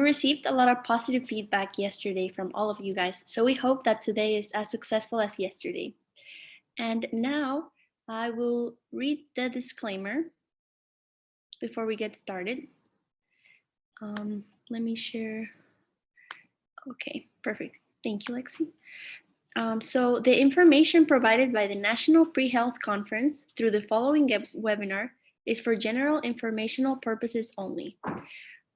received a lot of positive feedback yesterday from all of you guys, so we hope that today is as successful as yesterday. And now I will read the disclaimer before we get started. Let me share. Okay, perfect. Thank you, Lexi. So the information provided by the National Pre-Health Conference through the following webinar is for general informational purposes only.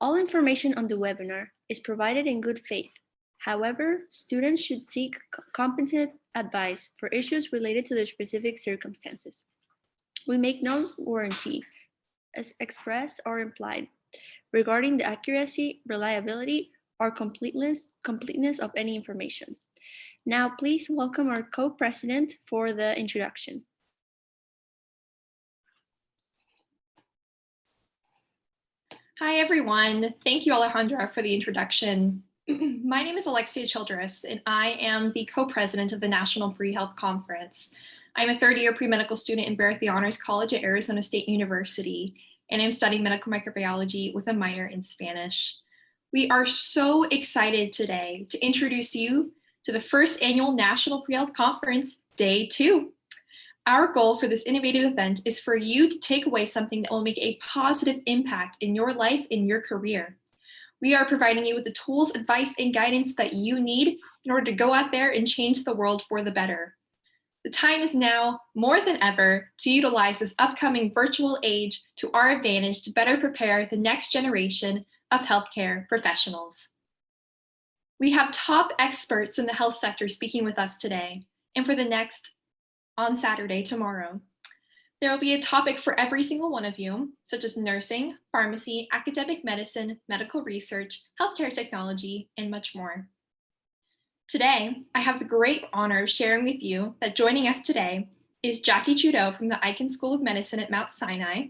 All information on the webinar is provided in good faith. However, students should seek competent advice for issues related to their specific circumstances. We make no warranty, as express or implied, regarding the accuracy, reliability, or completeness of any information. Now, please welcome our co-president for the introduction. Hi, everyone. Thank you, Alejandra, for the introduction. My name is Alexia Childress, and I am the co-president of the National Pre-Health Conference. I'm a third-year pre-medical student in Berkeley Honors College at Arizona State University, and I'm studying medical microbiology with a minor in Spanish. We are so excited today to introduce you to the first annual National Pre-Health Conference, Day 2. Our goal for this innovative event is for you to take away something that will make a positive impact in your life, in your career. We are providing you with the tools, advice, and guidance that you need in order to go out there and change the world for the better. The time is now, more than ever, to utilize this upcoming virtual age to our advantage to better prepare the next generation of healthcare professionals. We have top experts in the health sector speaking with us today, and for the next on Saturday, tomorrow. There will be a topic for every single one of you, such as nursing, pharmacy, academic medicine, medical research, healthcare technology, and much more. Today, I have the great honor of sharing with you that joining us today is Jackie Chudow from the Ichan School of Medicine at Mount Sinai,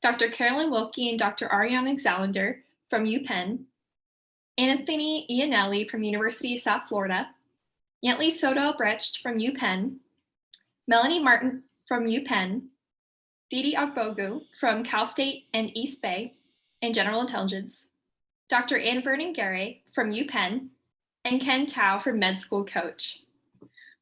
Dr. Carolyn Wilkie and Dr. Ariane Alexander from UPenn, Anthony Iannelli from University of South Florida, Yentley Soto Brecht from UPenn, Melanie Martin from UPenn, Didi Ogbogu from Cal State and East Bay and General Intelligence, Dr. Anne Vernon Garay from UPenn, and Ken Tao from Med School Coach.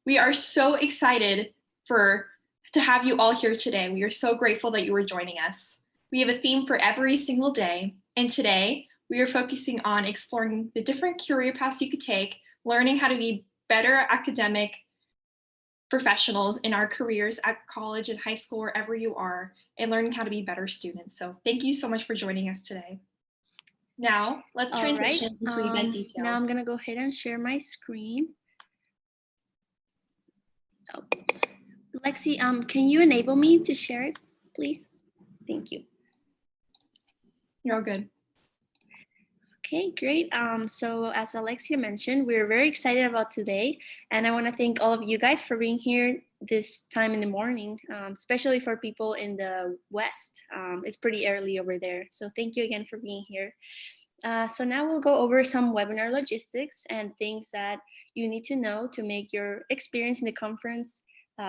We are so excited to have you all here today. We are so grateful that you are joining us. We have a theme for every single day, and today we are focusing on exploring the different career paths you could take, learning how to be better academic professionals in our careers at college and high school, wherever you are, and learning how to be better students. So thank you so much for joining us today. Now, let's transition into event details. Now I'm going to go ahead and share my screen. Oh. Lexi, can you enable me to share it, please? Thank you. You're all good. Okay, great. So as Alexia mentioned, we're very excited about today, and I want to thank all of you guys for being here this time in the morning, especially for people in the West. It's pretty early over there, so thank you again for being here. So now we'll go over some webinar logistics and things that you need to know to make your experience in the conference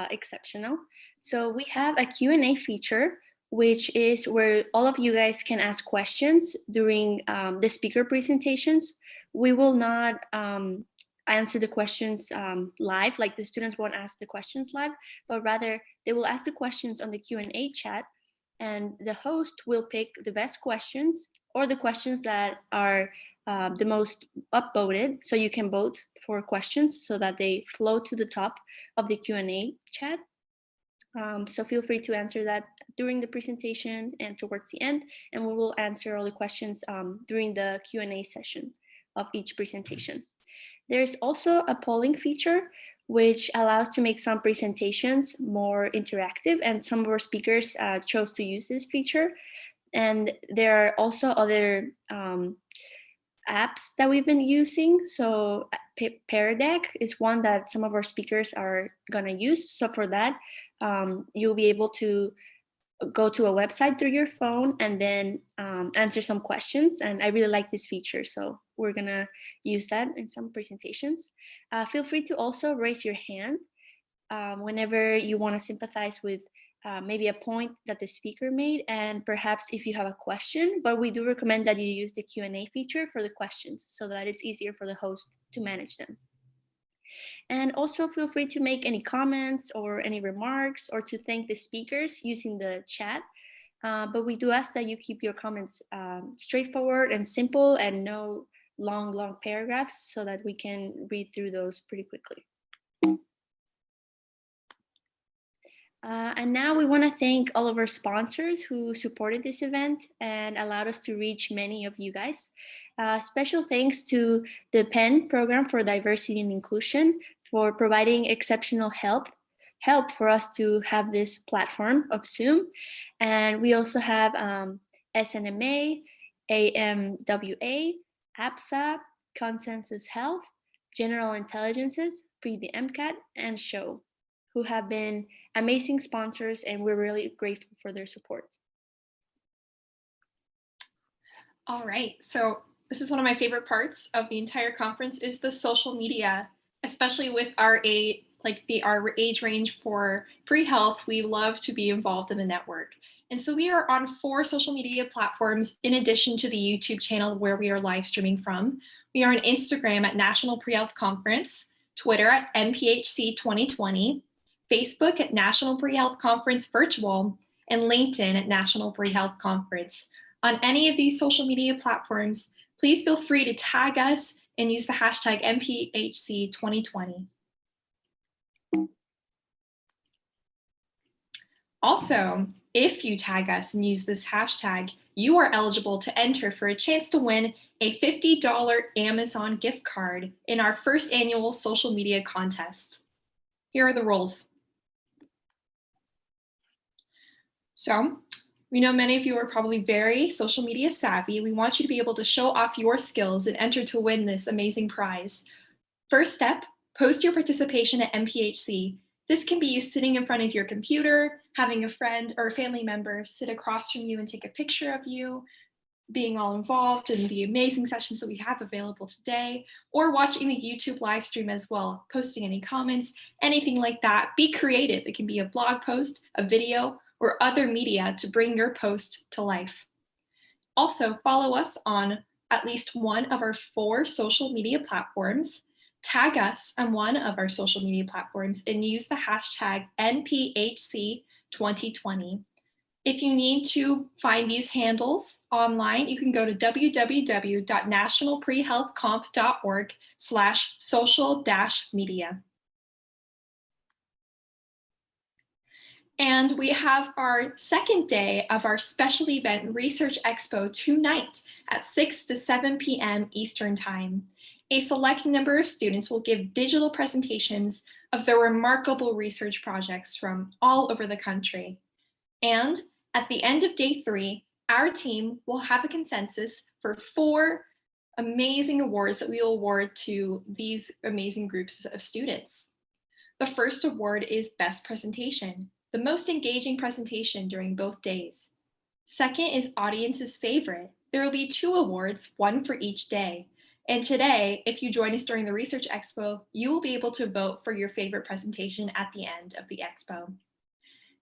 exceptional. So we have a Q&A feature, which is where all of you guys can ask questions during the speaker presentations. We will not answer the questions live, like the students won't ask the questions live, but rather they will ask the questions on the Q&A chat, and the host will pick the best questions or the questions that are the most upvoted. So you can vote for questions so that they flow to the top of the Q&A chat. So feel free to answer that during the presentation and towards the end, and we will answer all the questions during the Q&A session of each presentation. There's also a polling feature which allows to make some presentations more interactive, and some of our speakers chose to use this feature. And there are also other apps that we've been using. So Pear Deck is one that some of our speakers are gonna use. So for that, you'll be able to go to a website through your phone and then answer some questions. And I really like this feature, so we're gonna use that in some presentations. Feel free to also raise your hand whenever you wanna sympathize with maybe a point that the speaker made, and perhaps if you have a question, but we do recommend that you use the Q&A feature for the questions so that it's easier for the host to manage them. And also feel free to make any comments or any remarks or to thank the speakers using the chat. But we do ask that you keep your comments straightforward and simple and no long paragraphs so that we can read through those pretty quickly. And now we want to thank all of our sponsors who supported this event and allowed us to reach many of you guys. Special thanks to the PEN Program for Diversity and Inclusion for providing exceptional help for us to have this platform of Zoom. And we also have SNMA, AMWA, APSA, Consensus Health, General Intelligences, Free the MCAT, and Show, who have been amazing sponsors, and we're really grateful for their support. All right, so this is one of my favorite parts of the entire conference is the social media, especially with our age, our age range for pre-health. We love to be involved in the network. And so we are on 4 social media platforms in addition to the YouTube channel where we are live streaming from. We are on Instagram at National Pre-Health Conference, Twitter at NPHC 2020, Facebook at National Pre-Health Conference Virtual, and LinkedIn at National Pre-Health Conference. On any of these social media platforms, please feel free to tag us and use the hashtag NPHC 2020. Also, if you tag us and use this hashtag, you are eligible to enter for a chance to win a $50 Amazon gift card in our first annual social media contest. Here are the rules. So, we know many of you are probably very social media savvy. We want you to be able to show off your skills and enter to win this amazing prize. First step, post your participation at NPHC. This can be you sitting in front of your computer, having a friend or a family member sit across from you and take a picture of you, being all involved in the amazing sessions that we have available today, or watching the YouTube live stream as well, posting any comments, anything like that. Be creative. It can be a blog post, a video, or other media to bring your post to life. Also, follow us on at least one of our 4 social media platforms. Tag us on one of our social media platforms and use the hashtag NPHC2020. If you need to find these handles online, you can go to www.nationalprehealthconf.org/social-media. And we have our second day of our special event, Research Expo, tonight at 6 to 7 p.m. Eastern Time. A select number of students will give digital presentations of their remarkable research projects from all over the country. And at the end of day 3, our team will have a consensus for 4 amazing awards that we will award to these amazing groups of students. The first award is Best Presentation, the most engaging presentation during both days. Second is Audience's Favorite. There will be 2 awards, one for each day. And today, if you join us during the Research Expo, you will be able to vote for your favorite presentation at the end of the Expo.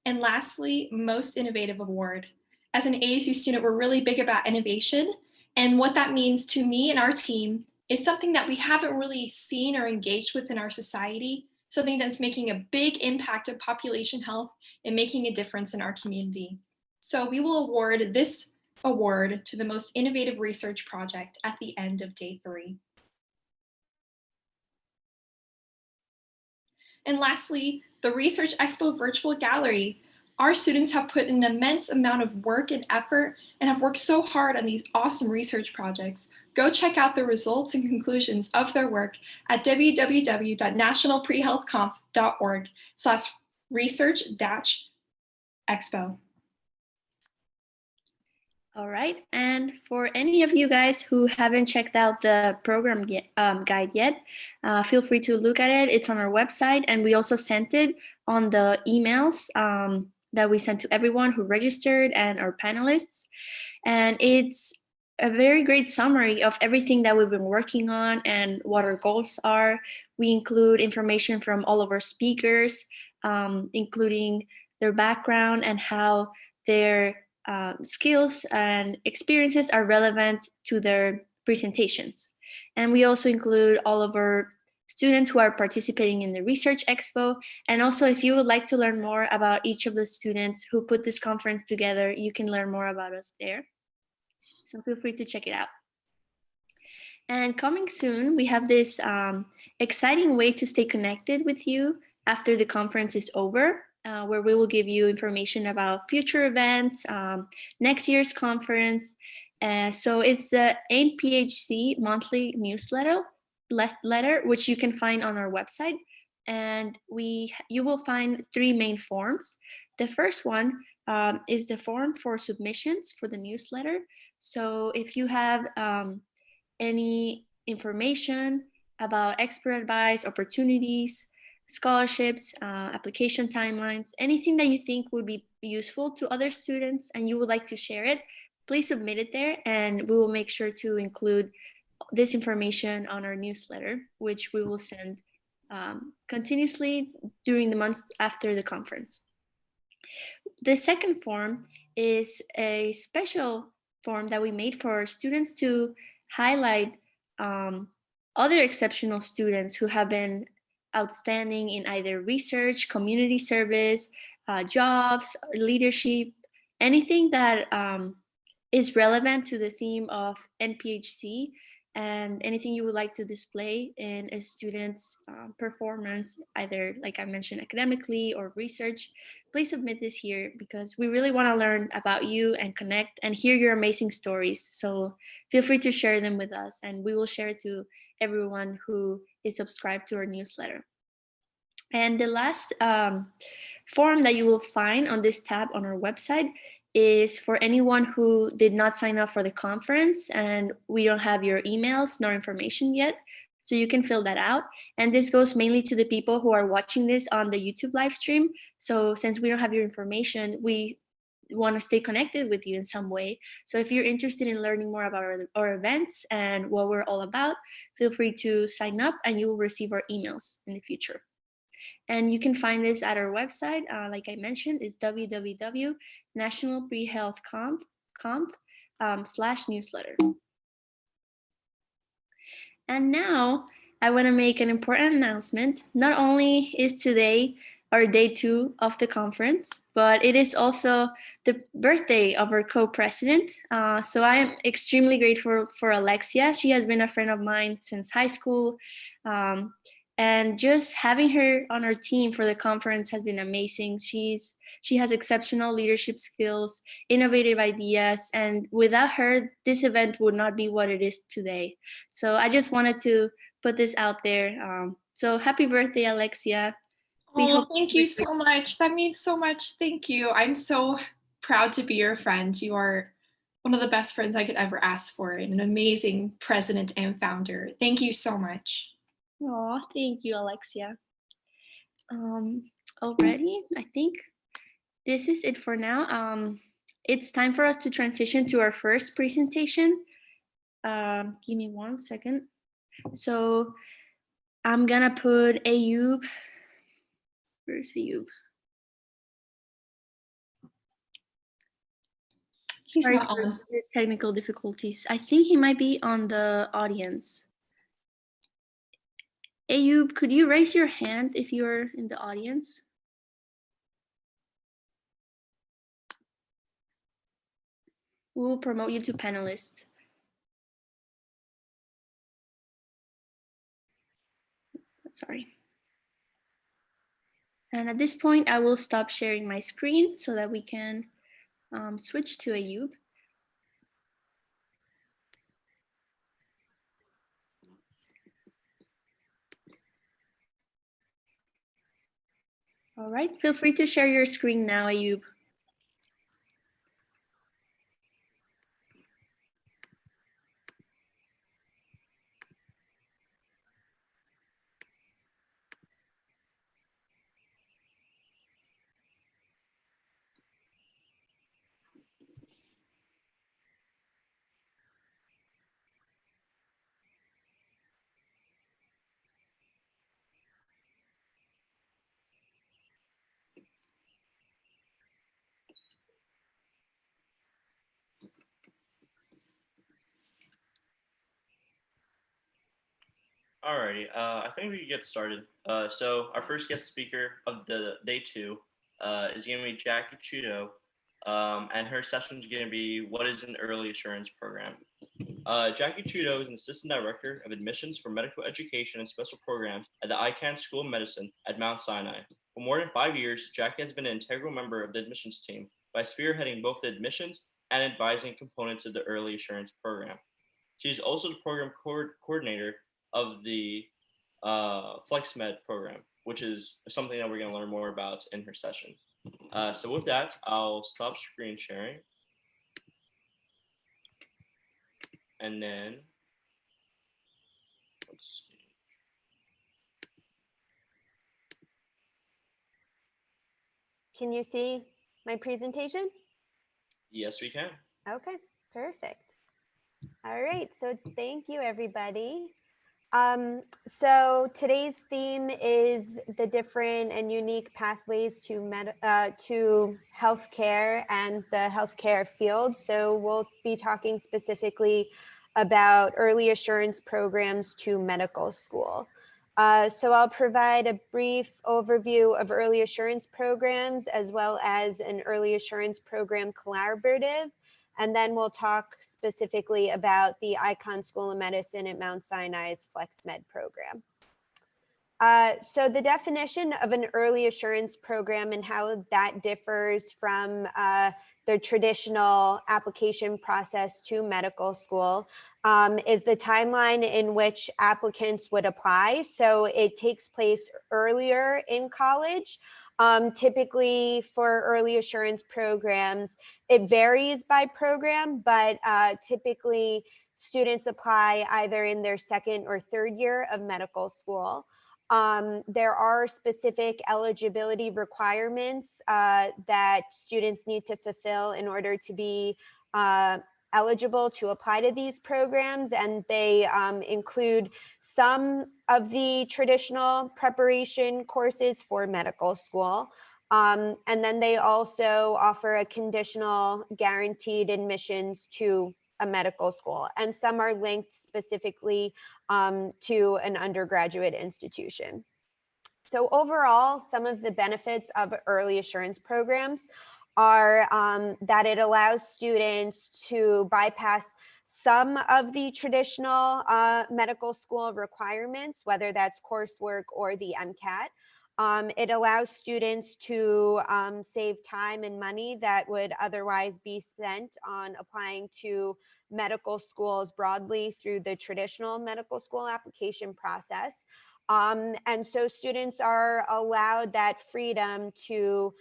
And lastly, Most Innovative Award. As an ASU student, we're really big about innovation. And what that means to me and our team is something that we haven't really seen or engaged with in our society, something that's making a big impact of population health and making a difference in our community. So we will award this award to the most innovative research project at the end of day 3. And lastly, the Research Expo Virtual Gallery. Our students have put an immense amount of work and effort and have worked so hard on these awesome research projects. Go check out the results and conclusions of their work at www.nationalprehealthconf.org/research-expo. All right, and for any of you guys who haven't checked out the program guide yet, feel free to look at it. It's on our website, and we also sent it on the emails that we sent to everyone who registered and our panelists. And it's a very great summary of everything that we've been working on and what our goals are. We include information from all of our speakers, including their background, and how their skills and experiences are relevant to their presentations. And we also include all of our students who are participating in the Research Expo. And also, if you would like to learn more about each of the students who put this conference together, you can learn more about us there. So feel free to check it out. And coming soon, we have this exciting way to stay connected with you after the conference is over, where we will give you information about future events, next year's conference. So it's the NPHC monthly newsletter, which you can find on our website. And you will find three main forms. The first one is the form for submissions for the newsletter. So if you have any information about expert advice, opportunities, scholarships, application timelines, anything that you think would be useful to other students and you would like to share it, please submit it there, and we will make sure to include this information on our newsletter, which we will send continuously during the months after the conference. The second form is a special form that we made for our students to highlight other exceptional students who have been outstanding in either research, community service, jobs, leadership, anything that is relevant to the theme of NPHC, and anything you would like to display in a student's performance, either, like I mentioned, academically or research. Please submit this here because we really want to learn about you and connect and hear your amazing stories. So feel free to share them with us, and we will share it to everyone who is subscribed to our newsletter. And the last form that you will find on this tab on our website is for anyone who did not sign up for the conference and we don't have your emails nor information yet. So you can fill that out. And this goes mainly to the people who are watching this on the YouTube live stream. So since we don't have your information, we want to stay connected with you in some way. So if you're interested in learning more about our events and what we're all about, feel free to sign up and you will receive our emails in the future. And you can find this at our website, like I mentioned, is www.nationalprehealthconf.com/newsletter. And now I want to make an important announcement. Not only is today our day 2 of the conference, but it is also the birthday of our co-president. So I am extremely grateful for Alexia. She has been a friend of mine since high school. And just having her on our team for the conference has been amazing. She has exceptional leadership skills, innovative ideas, and without her, this event would not be what it is today. So I just wanted to put this out there. So happy birthday, Alexia. Oh, thank you so much. That means so much. Thank you. I'm so proud to be your friend. You are one of the best friends I could ever ask for, and an amazing president and founder. Thank you so much. Oh, thank you, Alexia. Already, I think this is it for now. It's time for us to transition to our first presentation. Give me 1 second. So I'm gonna put Ayub. Where's Ayub? He's not on. Technical difficulties. I think he might be on the audience. Ayub, could you raise your hand if you're in the audience? We will promote you to panelist. Sorry. And at this point, I will stop sharing my screen so that we can switch to Ayub. All right, feel free to share your screen now, Ayub. Alrighty, I think we can get started. So our first guest speaker of the day two is going to be Jackie Chudow, and her session is going to be what is an early assurance program. Jackie Chudow is an assistant director of admissions for medical education and special programs at the Ichan School of Medicine at Mount Sinai. For more than 5 years, Jackie has been an integral member of the admissions team by spearheading both the admissions and advising components of the early assurance program. She's also the program coordinator of the FlexMed program, which is something that we're going to learn more about in her session. So with that, I'll stop screen sharing. And then, let's see. Can you see my presentation? Yes, we can. Okay, perfect. All right, so thank you, everybody. So today's theme is the different and unique pathways to healthcare and the healthcare field. So we'll be talking specifically about early assurance programs to medical school. So I'll provide a brief overview of early assurance programs as well as an early assurance program collaborative. And then we'll talk specifically about the Ichan School of Medicine at Mount Sinai's FlexMed program. So the definition of an early assurance program and how that differs from the traditional application process to medical school is the timeline in which applicants would apply. So it takes place earlier in college. Typically for early assurance programs, it varies by program, but typically students apply either in their second or third year of medical school. There are specific eligibility requirements that students need to fulfill in order to be eligible to apply to these programs, and they include some of the traditional preparation courses for medical school. And then they also offer a conditional guaranteed admissions to a medical school, and some are linked specifically to an undergraduate institution. So overall, some of the benefits of early assurance programs are that it allows students to bypass some of the traditional medical school requirements, whether that's coursework or the MCAT. It allows students to save time and money that would otherwise be spent on applying to medical schools broadly through the traditional medical school application process. And so students are allowed that freedom to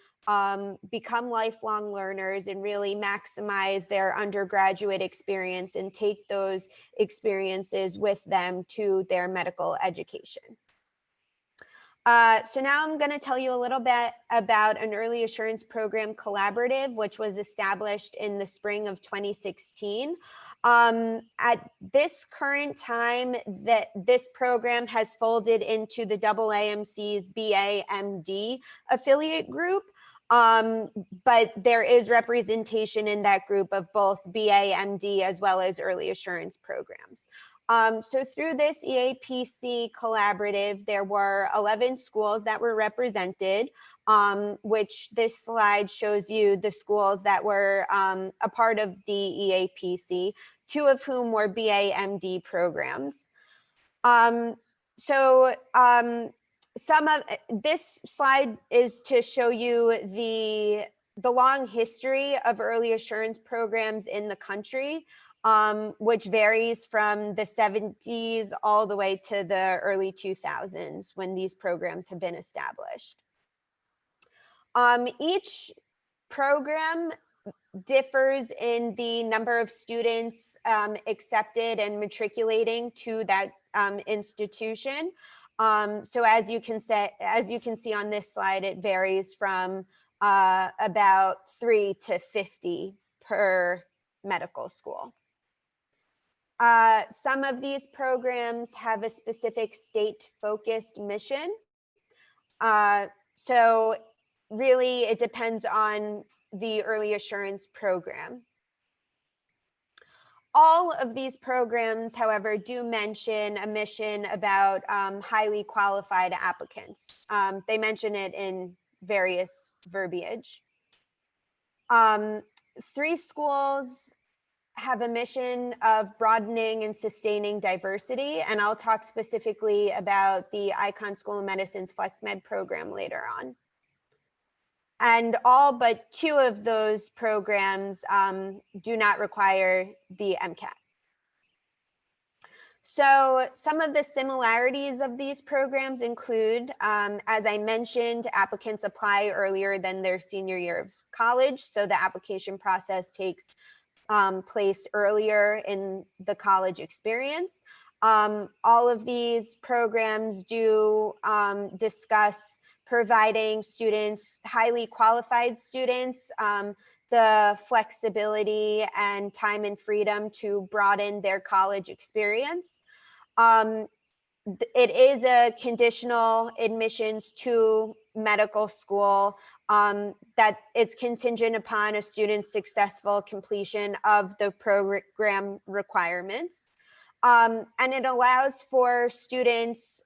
become lifelong learners and really maximize their undergraduate experience and take those experiences with them to their medical education. So now I'm going to tell you a little bit about an early assurance program collaborative, which was established in the spring of 2016. At this current time, that this program has folded into the AAMC's BA-MD affiliate group, but there is representation in that group of both BA-MD as well as early assurance programs. So through this EAPC collaborative, there were 11 schools that were represented, which this slide shows you the schools that were a part of the EAPC, 2 of whom were BA-MD programs. Some of this slide is to show you the long history of early assurance programs in the country, which varies from the 70s all the way to the early 2000s when these programs have been established. Each program differs in the number of students accepted and matriculating to that institution. So as you can see on this slide, it varies from about 3 to 50 per medical school. Some of these programs have a specific state-focused mission. So really, it depends on the early assurance program. All of these programs, however, do mention a mission about highly qualified applicants. They mention it in various verbiage. 3 schools have a mission of broadening and sustaining diversity, and I'll talk specifically about the Ichan School of Medicine's FlexMed program later on. And all but 2 of those programs do not require the MCAT. So some of the similarities of these programs include, as I mentioned, applicants apply earlier than their senior year of college. So the application process takes place earlier in the college experience. All of these programs do discuss providing students, highly qualified students, the flexibility and time and freedom to broaden their college experience. It is a conditional admissions to medical school that it's contingent upon a student's successful completion of the program requirements. And it allows for students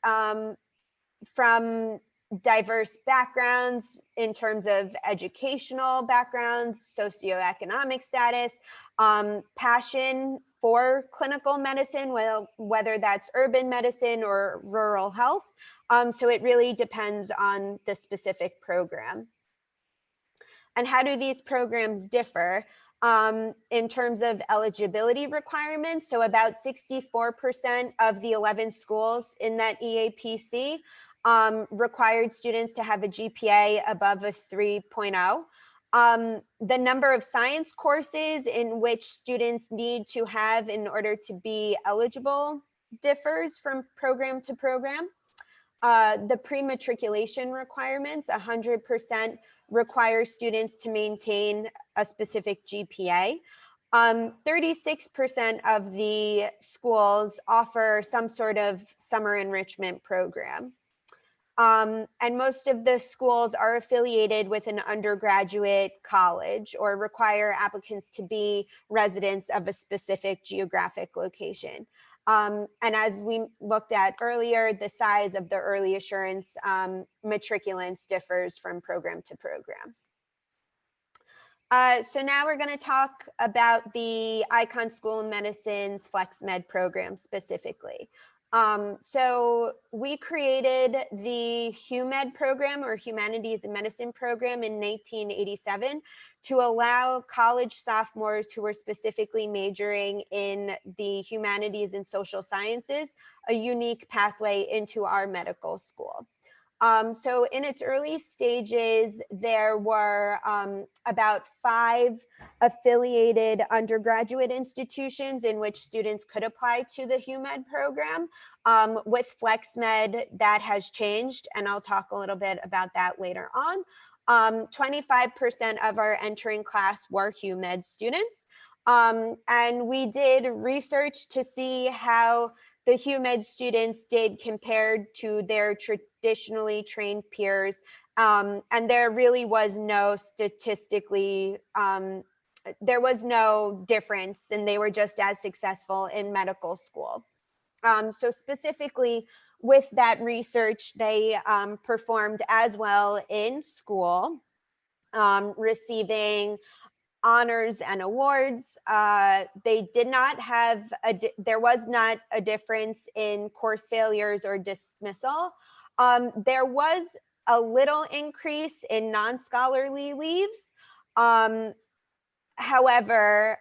from diverse backgrounds in terms of educational backgrounds, socioeconomic status, passion for clinical medicine, whether that's urban medicine or rural health. So it really depends on the specific program. And how do these programs differ? In terms of eligibility requirements, so about 64% of the 11 schools in that EAPC required students to have a GPA above a 3.0. The number of science courses in which students need to have in order to be eligible differs from program to program. The pre-matriculation requirements, 100% require students to maintain a specific GPA. 36% of the schools offer some sort of summer enrichment program. And most of the schools are affiliated with an undergraduate college or require applicants to be residents of a specific geographic location. And as we looked at earlier, the size of the early assurance matriculants differs from program to program. So now we're going to talk about the Ichan School of Medicine's FlexMed program specifically. So we created the HUMED program, or Humanities and Medicine program, in 1987 to allow college sophomores who were specifically majoring in the humanities and social sciences a unique pathway into our medical school. So in its early stages, there were about 5 affiliated undergraduate institutions in which students could apply to the HUMED program. With FlexMed, that has changed, and I'll talk a little bit about that later on. 25% of our entering class were HUMED students, and we did research to see how the HUMED students did compared to their traditionally trained peers. And there really was no statistically, there was no difference, and they were just as successful in medical school. So specifically with that research, they performed as well in school, receiving honors and awards. They did not have, there was not a difference in course failures or dismissal. There was a little increase in non-scholarly leaves. However,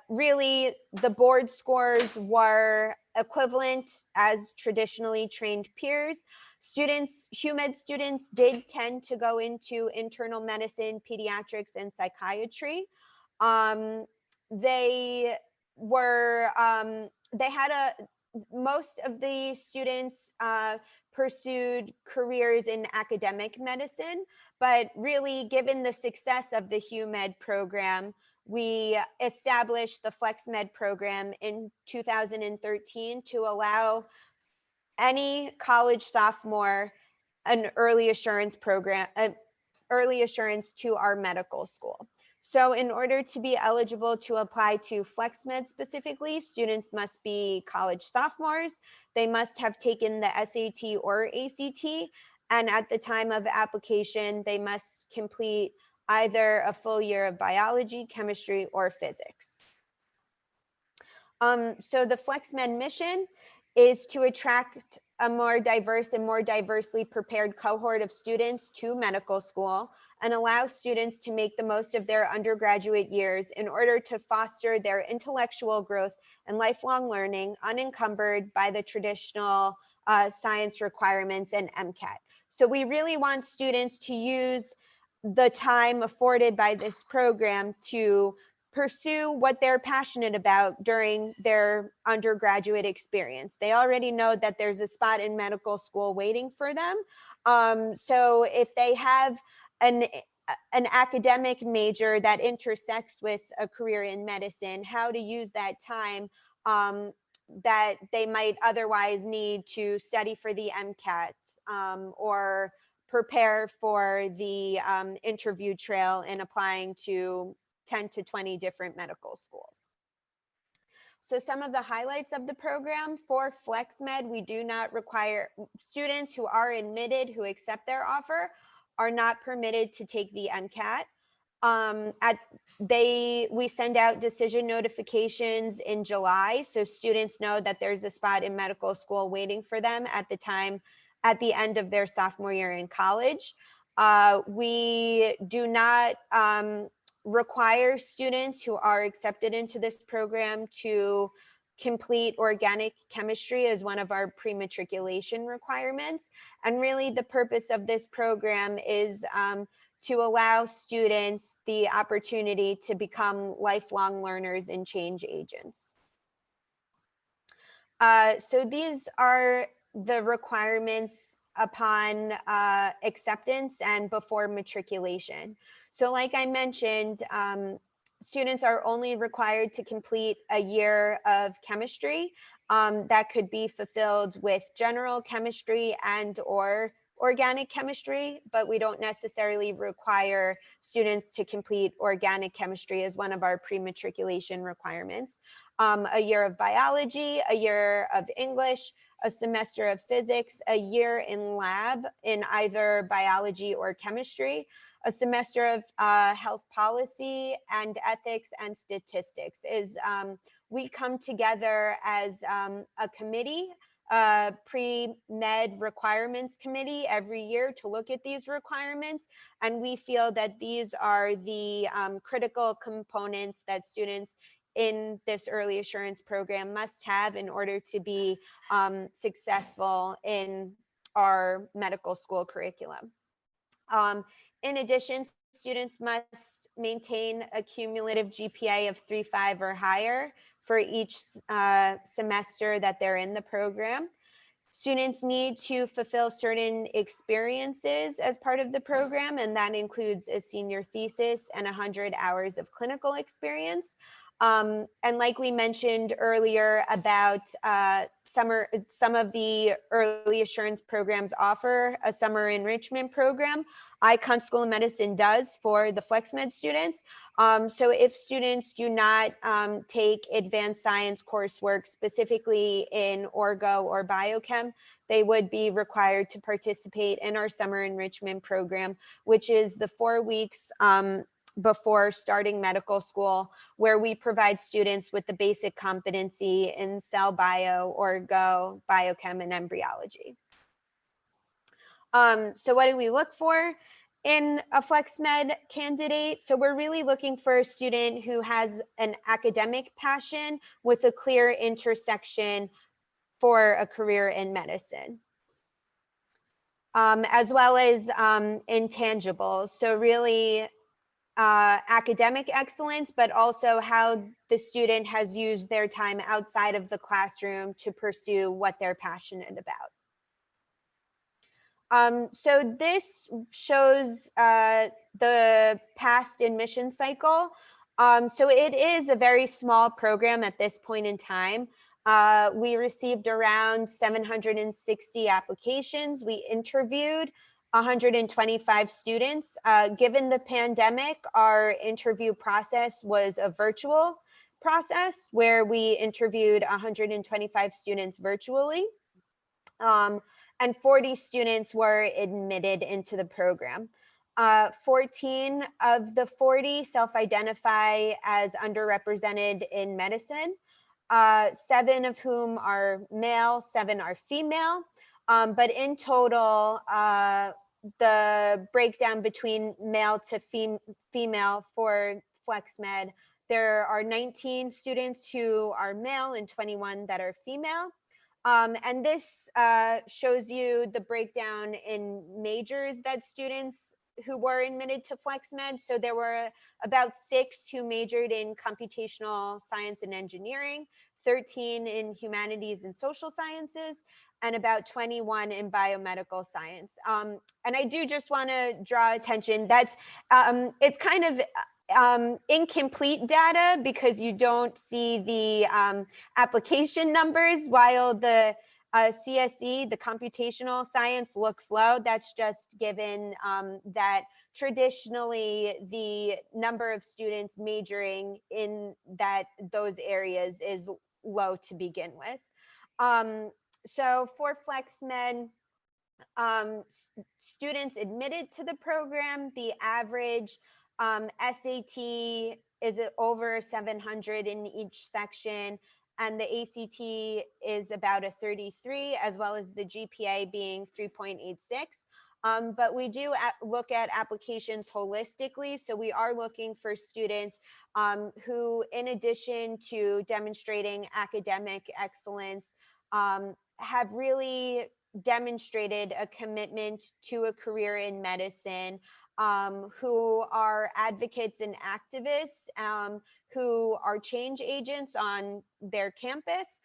really the board scores were equivalent as traditionally trained peers. Students, HUMED students did tend to go into internal medicine, pediatrics, and psychiatry. They were, most of the students pursued careers in academic medicine, but really given the success of the HUMED program, we established the FlexMed program in 2013 to allow any college sophomore an early assurance program, early assurance to our medical school. So in order to be eligible to apply to FlexMed specifically, students must be college sophomores. They must have taken the SAT or ACT. And at the time of application, they must complete either a full year of biology, chemistry, or physics. So the FlexMed mission is to attract a more diverse and more diversely prepared cohort of students to medical school and allow students to make the most of their undergraduate years in order to foster their intellectual growth and lifelong learning unencumbered by the traditional science requirements and MCAT. So we really want students to use the time afforded by this program to pursue what they're passionate about during their undergraduate experience. They already know that there's a spot in medical school waiting for them. So if they have an academic major that intersects with a career in medicine, how to use that time that they might otherwise need to study for the MCAT or prepare for the interview trail in applying to 10 to 20 different medical schools. So some of the highlights of the program for FlexMed, we do not require students who are admitted, who accept their offer, are not permitted to take the MCAT. We send out decision notifications in July, so students know that there's a spot in medical school waiting for them at the end of their sophomore year in college. We do not require students who are accepted into this program to complete organic chemistry as one of our pre-matriculation requirements. And really the purpose of this program is to allow students the opportunity to become lifelong learners and change agents. So these are the requirements upon acceptance and before matriculation. So like I mentioned, students are only required to complete a year of chemistry that could be fulfilled with general chemistry and or organic chemistry, but we don't necessarily require students to complete organic chemistry as one of our pre-matriculation requirements. A year of biology, a year of English, a semester of physics, a year in lab in either biology or chemistry, a semester of health policy and ethics and statistics. We come together as a committee, pre-med requirements committee every year to look at these requirements. And we feel that these are the critical components that students in this early assurance program must have in order to be successful in our medical school curriculum. In addition, students must maintain a cumulative GPA of 3.5 or higher for each semester that they're in the program. Students need to fulfill certain experiences as part of the program, and that includes a senior thesis and 100 hours of clinical experience. And like we mentioned earlier about some of the early assurance programs offer a summer enrichment program. Ichan School of Medicine does for the FlexMed students. So if students do not take advanced science coursework specifically in orgo or biochem, they would be required to participate in our summer enrichment program, which is the 4 weeks before starting medical school, where we provide students with the basic competency in cell bio, orgo, biochem, and embryology. So what do we look for in a FlexMed candidate? So we're really looking for a student who has an academic passion with a clear intersection for a career in medicine, as well as intangibles. So really academic excellence, but also how the student has used their time outside of the classroom to pursue what they're passionate about. So this shows the past admission cycle. So it is a very small program at this point in time. We received around 760 applications. We interviewed 125 students. Given the pandemic, our interview process was a virtual process where we interviewed 125 students virtually, and 40 students were admitted into the program. 14 of the 40 self-identify as underrepresented in medicine, 7 of whom are male, 7 are female. But in total, the breakdown between male to female for FlexMed, there are 19 students who are male and 21 that are female. And this shows you the breakdown in majors that students who were admitted to FlexMed. So there were about 6 who majored in computational science and engineering, 13 in humanities and social sciences, and about 21 in biomedical science. And I do just want to draw attention that's it's kind of incomplete data because you don't see the application numbers, while the CSE, the computational science, looks low. That's just given that traditionally the number of students majoring in those areas is low to begin with. So for FlexMed, students admitted to the program, the average SAT is over 700 in each section, and the ACT is about a 33, as well as the GPA being 3.86. But we do look at applications holistically. So we are looking for students who, in addition to demonstrating academic excellence, have really demonstrated a commitment to a career in medicine, who are advocates and activists, who are change agents on their campus.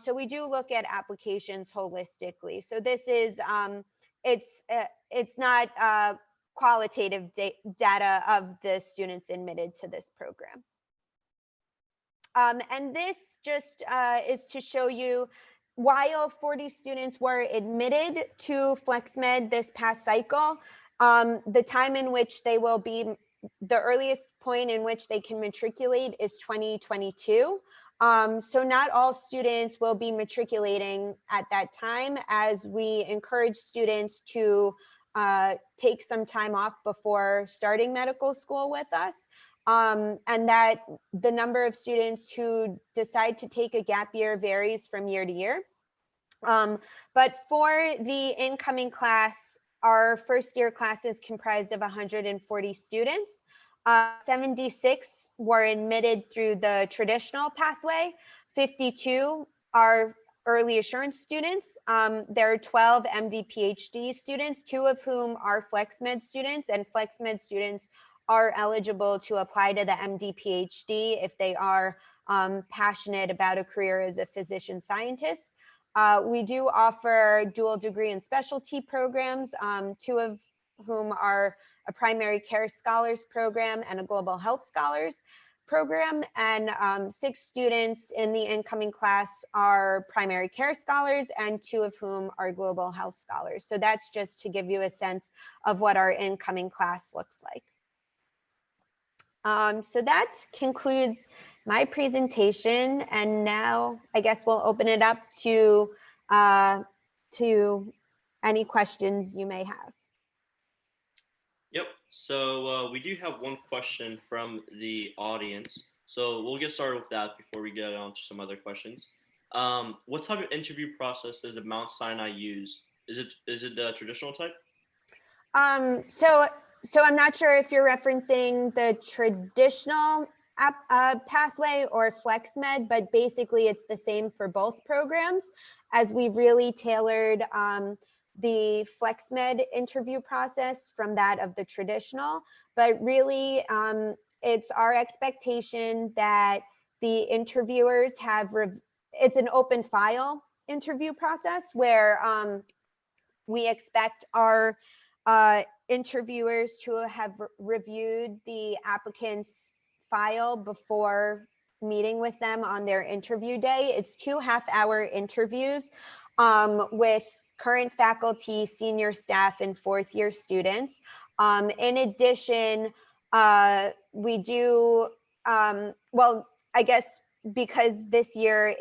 So we do look at applications holistically. So this is, it's not qualitative data of the students admitted to this program. And this just is to show you, while 40 students were admitted to FlexMed this past cycle, the time in which they will be, the earliest point in which they can matriculate is 2022. So not all students will be matriculating at that time, as we encourage students to take some time off before starting medical school with us. And that the number of students who decide to take a gap year varies from year to year. But for the incoming class, our first year class is comprised of 140 students. 76 were admitted through the traditional pathway. 52 are early assurance students. There are 12 MD PhD students, 2 of whom are FlexMed students, and FlexMed students are eligible to apply to the MD PhD if they are passionate about a career as a physician scientist. We do offer dual degree and specialty programs, 2 of whom are a primary care scholars program and a global health scholars program, and 6 students in the incoming class are primary care scholars, and 2 of whom are global health scholars. So that's just to give you a sense of what our incoming class looks like. So that concludes my presentation, and now I guess we'll open it up to any questions you may have. Yep. So we do have one question from the audience. So we'll get started with that before we get on to some other questions. What type of interview process does Mount Sinai use? Is it the traditional type? So I'm not sure if you're referencing the traditional pathway or FlexMed, but basically it's the same for both programs, as we really tailored the FlexMed interview process from that of the traditional. But really, it's our expectation that the interviewers have, it's an open file interview process where we expect our interviewers to have reviewed the applicant's file before meeting with them on their interview day. It's 2 half-hour interviews with current faculty, senior staff, and fourth-year students. In addition, we do, well, I guess because this year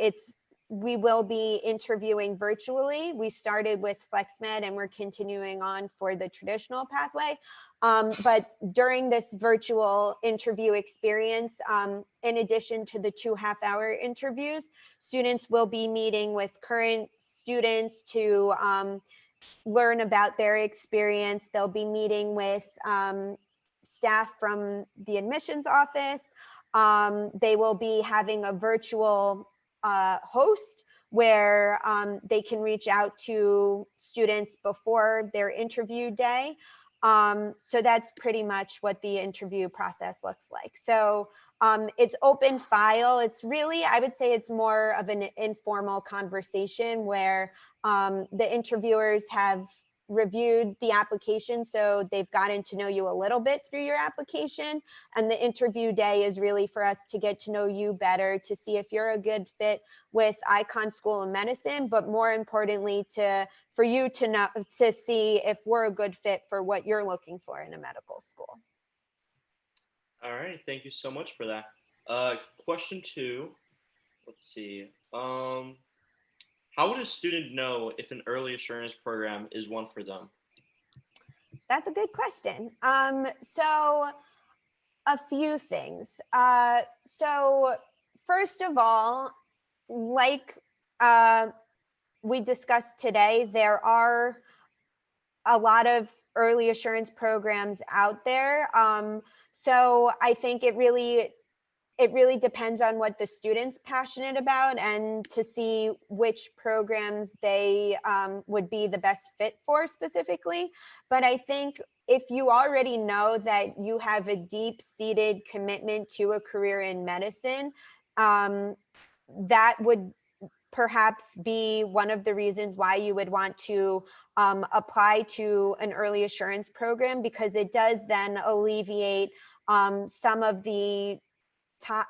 we will be interviewing virtually. We started with FlexMed and we're continuing on for the traditional pathway. But during this virtual interview experience, in addition to the 2 half-hour interviews, students will be meeting with current students to learn about their experience. They'll be meeting with staff from the admissions office. They will be having a virtual host where they can reach out to students before their interview day. So that's pretty much what the interview process looks like. So it's open file. It's really, I would say it's more of an informal conversation where the interviewers have reviewed the application, so they've gotten to know you a little bit through your application, and the interview day is really for us to get to know you better, to see if you're a good fit with Ichan School of Medicine, but more importantly for you to know, to see if we're a good fit for what you're looking for in a medical school. All right, thank you so much for that. Question 2, let's see. How would a student know if an early assurance program is one for them? That's a good question. So a few things. So first of all, like we discussed today, there are a lot of early assurance programs out there. So I think it really depends on what the student's passionate about and to see which programs they would be the best fit for specifically. But I think if you already know that you have a deep-seated commitment to a career in medicine, that would perhaps be one of the reasons why you would want to apply to an early assurance program, because it does then alleviate some of the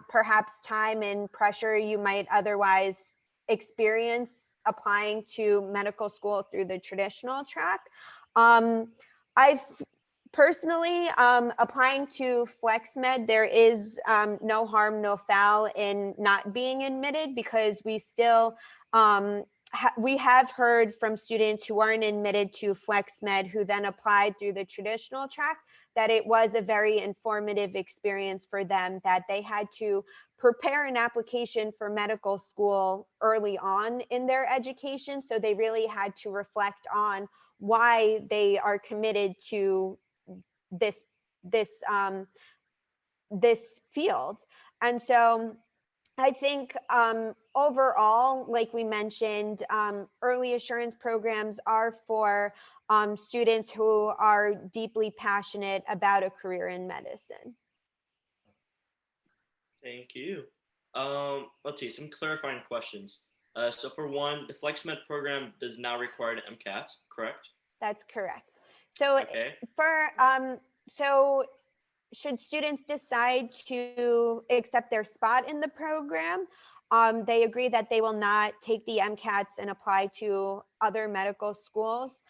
perhaps time and pressure you might otherwise experience applying to medical school through the traditional track. I've personally, applying to FlexMed, there is no harm, no foul in not being admitted, because we still, we have heard from students who aren't admitted to FlexMed who then applied through the traditional track that it was a very informative experience for them, that they had to prepare an application for medical school early on in their education. So they really had to reflect on why they are committed to this field. And so I think overall, like we mentioned, early assurance programs are for students who are deeply passionate about a career in medicine. Thank you. Let's see, some clarifying questions. So for one, the FlexMed program does not require an MCAT, correct? That's correct. So Okay. so should students decide to accept their spot in the program, they agree that they will not take the MCATs and apply to other medical schools.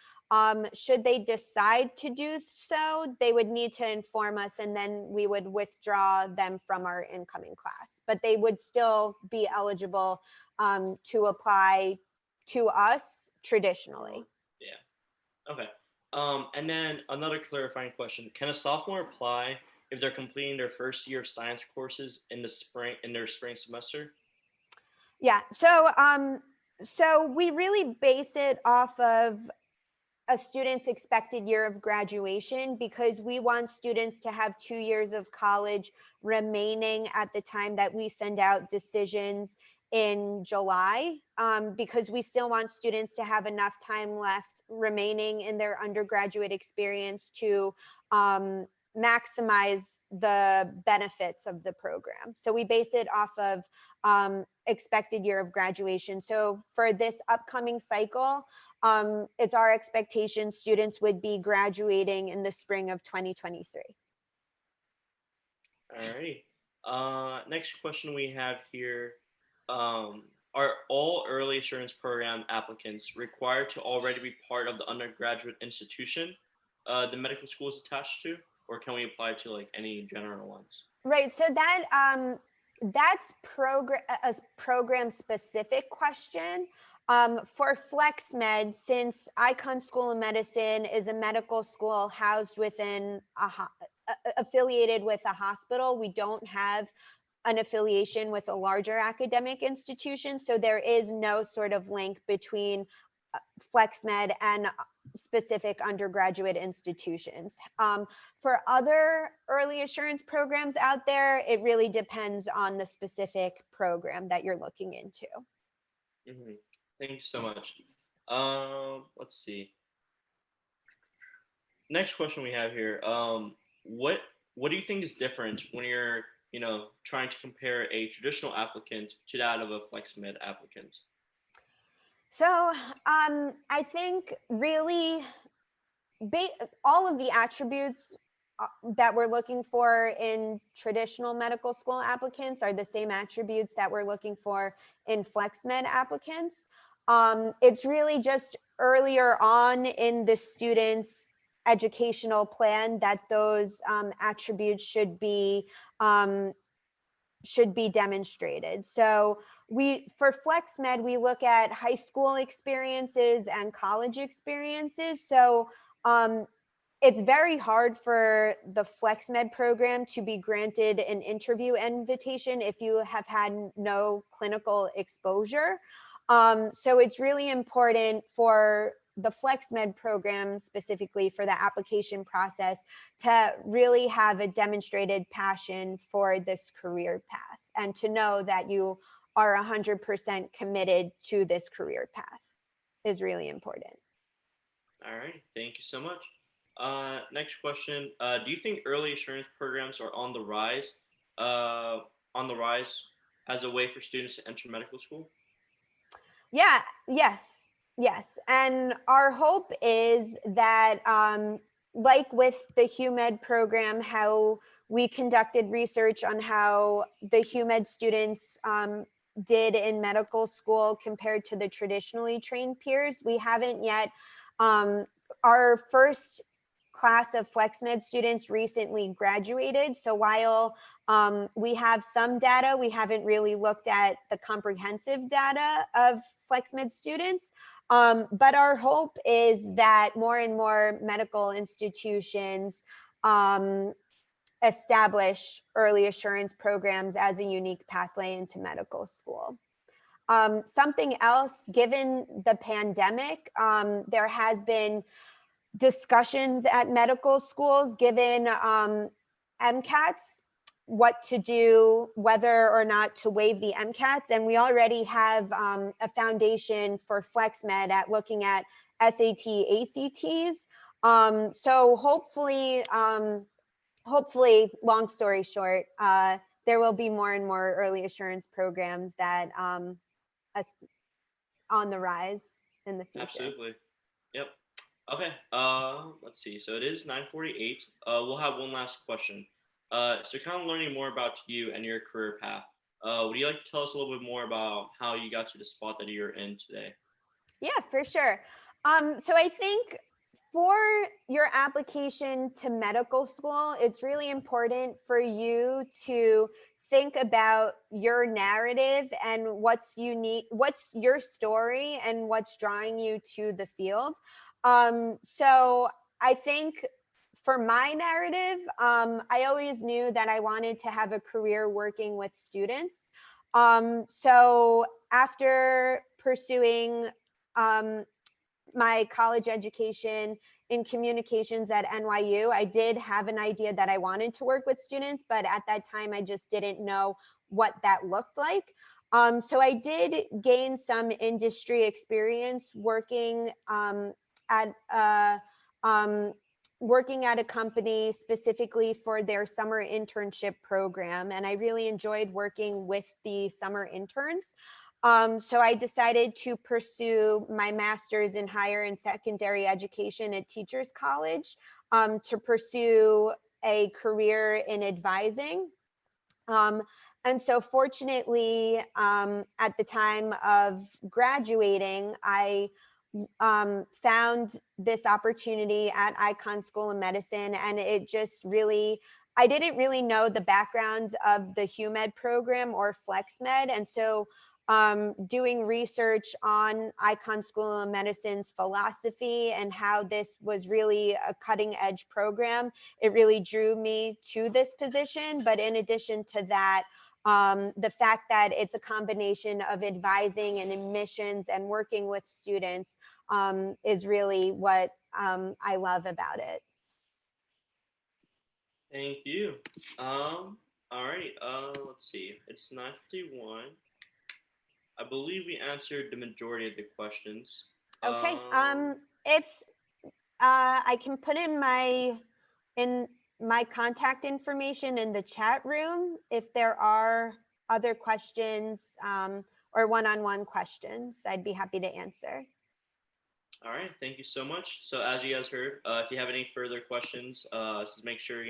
Should they decide to do so, they would need to inform us, and then we would withdraw them from our incoming class. But they would still be eligible to apply to us traditionally. Yeah. Okay. And then another clarifying question: can a sophomore apply if they're completing their first year of science courses in their spring semester? Yeah. So we really base it off of a student's expected year of graduation, because we want students to have 2 years of college remaining at the time that we send out decisions in July, because we still want students to have enough time left remaining in their undergraduate experience to maximize the benefits of the program. So we base it off of expected year of graduation. So for this upcoming cycle, it's our expectation students would be graduating in the spring of 2023. All right. Next question we have here. Are are all early assurance program applicants required to already be part of the undergraduate institution the medical school is attached to, or can we apply to like any general ones? Right. So that's a program specific question. For FlexMed, since Ichan School of Medicine is a medical school housed within affiliated with a hospital, we don't have an affiliation with a larger academic institution. So there is no sort of link between FlexMed and specific undergraduate institutions. For other early assurance programs out there, it really depends on the specific program that you're looking into. Mm-hmm. Thank you so much. Let's see. Next question we have here. What do you think is different when you're trying to compare a traditional applicant to that of a FlexMed applicant? So I think really all of the attributes that we're looking for in traditional medical school applicants are the same attributes that we're looking for in FlexMed applicants. It's really just earlier on in the student's educational plan that those attributes should be demonstrated. So for FlexMed, we look at high school experiences and college experiences. So it's very hard for the FlexMed program to be granted an interview invitation if you have had no clinical exposure. So it's really important for the FlexMed program, specifically for the application process, to really have a demonstrated passion for this career path and to know that you are 100% committed to this career path is really important. All right, thank you so much. Next question. Do you think early assurance programs are on the rise as a way for students to enter medical school? Yeah, yes. And our hope is that, like with the HUMED program, how we conducted research on how the HUMED students did in medical school compared to the traditionally trained peers, we haven't yet, our first class of FlexMed students recently graduated. So while we have some data, we haven't really looked at the comprehensive data of FlexMed students. But our hope is that more and more medical institutions establish early assurance programs as a unique pathway into medical school. Something else, given the pandemic, there has been discussions at medical schools given MCATs, what to do, whether or not to waive the MCATs. And we already have a foundation for FlexMed at looking at SAT, ACTs. So hopefully, long story short, there will be more and more early assurance programs that on the rise in the future. Absolutely. Yep. Okay. Let's see. So it is 9:48. We'll have one last question. So kind of learning more about you and your career path. Would you like to tell us a little bit more about how you got to the spot that you're in today? Yeah, for sure. So I think for your application to medical school, it's really important for you to think about your narrative and what's unique, what's your story and what's drawing you to the field. So I think for my narrative, I always knew that I wanted to have a career working with students. So after pursuing my college education in communications at NYU, I did have an idea that I wanted to work with students, but at that time I just didn't know what that looked like. So I did gain some industry experience working at a company specifically for their summer internship program. And I really enjoyed working with the summer interns. So I decided to pursue my master's in higher and secondary education at Teachers College to pursue a career in advising. And so fortunately, at the time of graduating, I found this opportunity at Ichan School of Medicine, and it just really, I didn't really know the background of the HUMED program or FlexMed. And so doing research on Ichan School of Medicine's philosophy and how this was really a cutting edge program, it really drew me to this position. But in addition to that, the fact that it's a combination of advising and admissions and working with students is really what I love about it. Thank you. All right. Let's see. It's 9:51. I believe we answered the majority of the questions. Okay. If I can put in my contact information in the chat room if there are other questions or one-on-one questions, I'd be happy to answer. All right, thank you so much. So as you guys heard, if you have any further questions, just make sure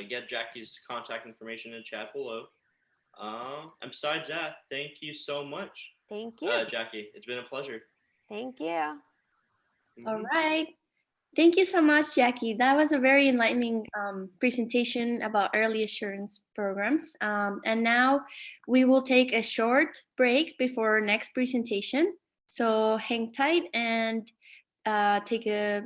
get Jackie's contact information in the chat below. And besides that, thank you so much. Thank you, Jackie. It's been a pleasure. Thank you. All right. Thank you so much, Jackie. That was a very enlightening presentation about early assurance programs. And now we will take a short break before our next presentation. So hang tight and take a